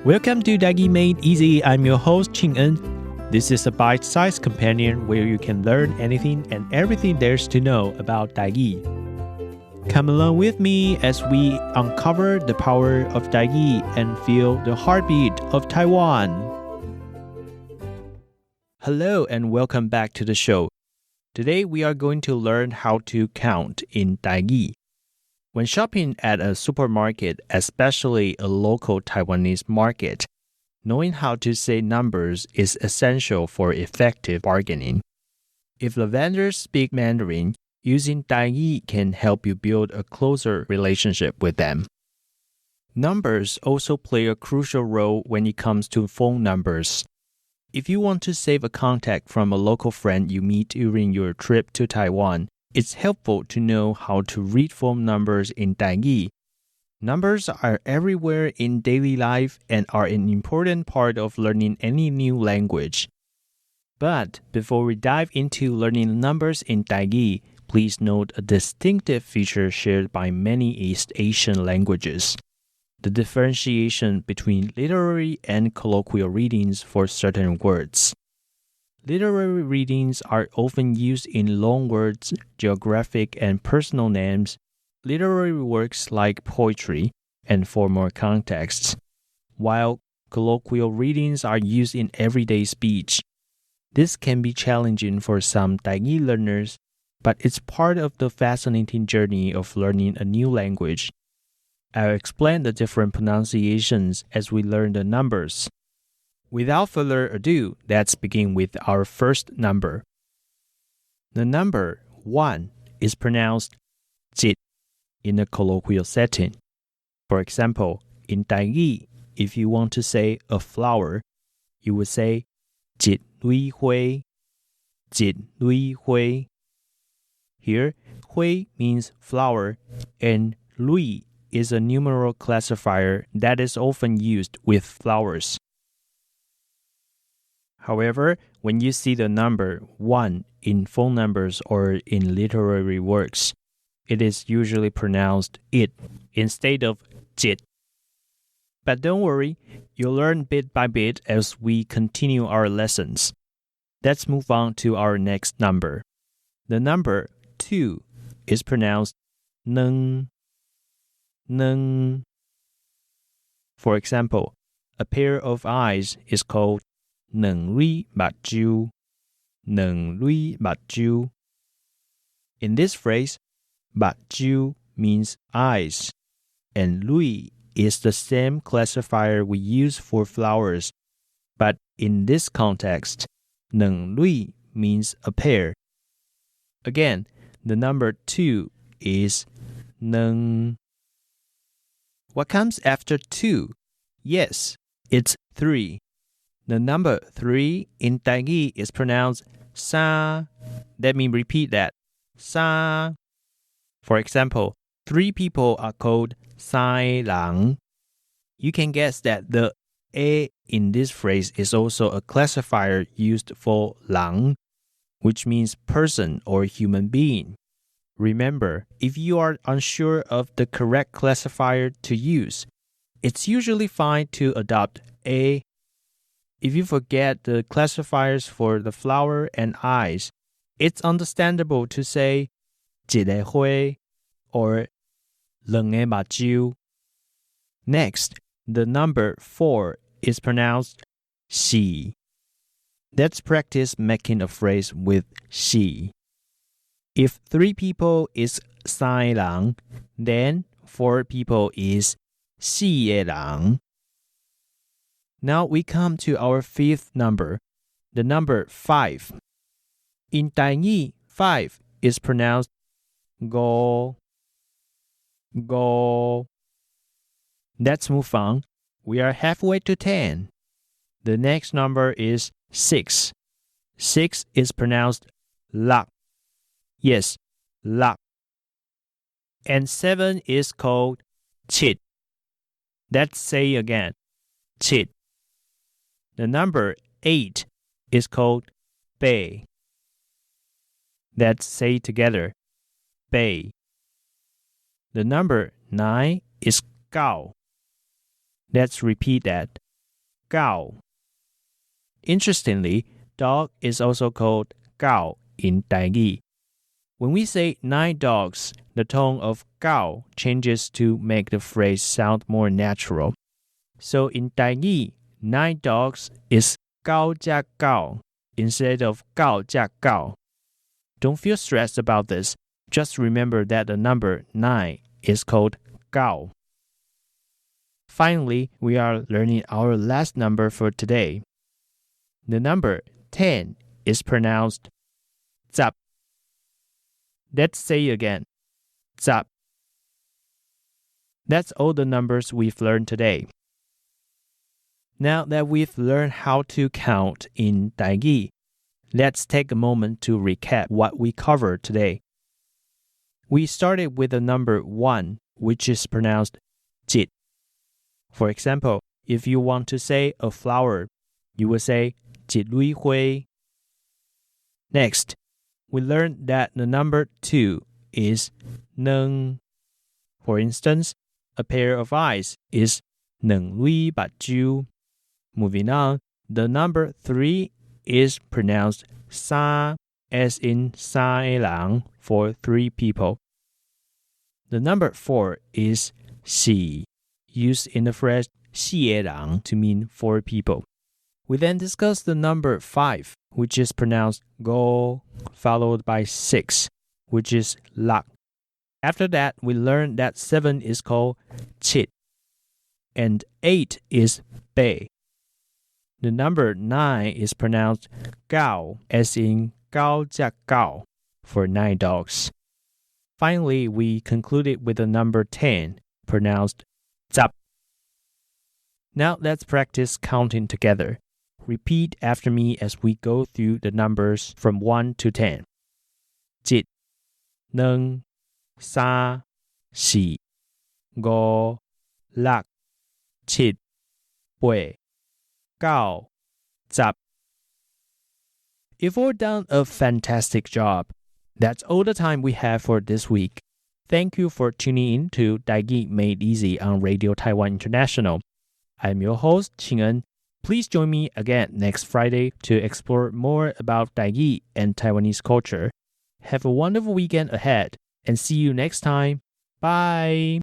Welcome to Tai-gi Made Easy. I'm your host, Ching-en. This is a bite-sized companion where you can learn anything and everything there's to know about Tai-gi. Come along with me as we uncover the power of Tai-gi and feel the heartbeat of Taiwan. Hello and welcome back to the show. Today we are going to learn how to count in Tai-gi. When shopping at a supermarket, especially a local Taiwanese market, knowing how to say numbers is essential for effective bargaining. If the vendors speak Mandarin, using Tai-gi can help you build a closer relationship with them. Numbers also play a crucial role when it comes to phone numbers. If you want to save a contact from a local friend you meet during your trip to Taiwan, it's helpful to know how to read phone numbers in Tai-gi. Numbers are everywhere in daily life and are an important part of learning any new language. But before we dive into learning numbers in Tai-gi, please note a distinctive feature shared by many East Asian languages: the differentiation between literary and colloquial readings for certain words. Literary readings are often used in long words, geographic and personal names, literary works like poetry, and formal contexts, while colloquial readings are used in everyday speech. This can be challenging for some Tai-gi learners, but it's part of the fascinating journey of learning a new language. I'll explain the different pronunciations as we learn the numbers. Without further ado, let's begin with our first number. The number 1 is pronounced jit in a colloquial setting. For example, in Tai-gi, if you want to say a flower, you would say jit lui hui, jit lui hui. Here, hui means flower, and lui is a numeral classifier that is often used with flowers. However, when you see the number 1 in phone numbers or in literary works, it is usually pronounced it instead of jit. But don't worry, you'll learn bit by bit as we continue our lessons. Let's move on to our next number. The number 2 is pronounced neng, neng. For example, a pair of eyes is called neng lui bat jiu, neng lui bat jiu. In this phrase, bat jiu means eyes, and lui is the same classifier we use for flowers, but in this context, neng lui means a pair. Again, the number 2 is neng. What comes after 2? Yes, it's 3. The number 3 in Tai-gi is pronounced sa. Let me repeat that. Sa. For example, 3 people are called sai lang. You can guess that the a in this phrase is also a classifier used for lang, which means person or human being. Remember, if you are unsure of the correct classifier to use, it's usually fine to adopt a. If you forget the classifiers for the flower and eyes, it's understandable to say jit e hui or leng e ba jiu. Next, the number 4 is pronounced xi. Let's practice making a phrase with xi. If 3 people is sai lang, then 4 people is xi ye lang. Now we come to our 5th number, the number 5. In Tai-gi, 5 is pronounced go, go. Let's move on. We are halfway to 10. The next number is 6. 6 is pronounced lak. Yes, lak. And 7 is called chit. Let's say again, chit. The number 8 is called bei. Let's say together, bei. The number 9 is gao. Let's repeat that. gao. Interestingly, dog is also called gao in Taiwanese. When we say 9 dogs, the tone of gao changes to make the phrase sound more natural. So in Taiwanese, 9 dogs is gao jia gao instead of gao jia gao. Don't feel stressed about this. Just remember that the number 9 is called gao. Finally, we are learning our last number for today. The number 10 is pronounced zap. Let's say it again. Zap. That's all the numbers we've learned today. Now that we've learned how to count in Tai-gi, let's take a moment to recap what we covered today. We started with the number 1, which is pronounced jit. For example, if you want to say a flower, you will say jit lui hui. Next, we learned that the number 2 is neng. For instance, a pair of eyes is neng lui bat jiu. Moving on, the number 3 is pronounced sa, as in sa e lang for 3 people. The number 4 is xi, used in the phrase xi e lang to mean 4 people. We then discussed the number 5, which is pronounced go, followed by 6, which is lak. After that, we learned that 7 is called chit, and 8 is bei. The number 9 is pronounced gao, as in gao jia gao, for 9 dogs. Finally, we concluded with the number 10, pronounced zap. Now let's practice counting together. Repeat after me as we go through the numbers from 1 to 10. Jit, neng, sa, xi, go, lak, chit, bei, gao, zap. You've all done a fantastic job. That's all the time we have for this week. Thank you for tuning in to Tai-gi Made Easy on Radio Taiwan International. I'm your host, Qing-en. Please join me again next Friday to explore more about Tai-gi and Taiwanese culture. Have a wonderful weekend ahead and see you next time. Bye!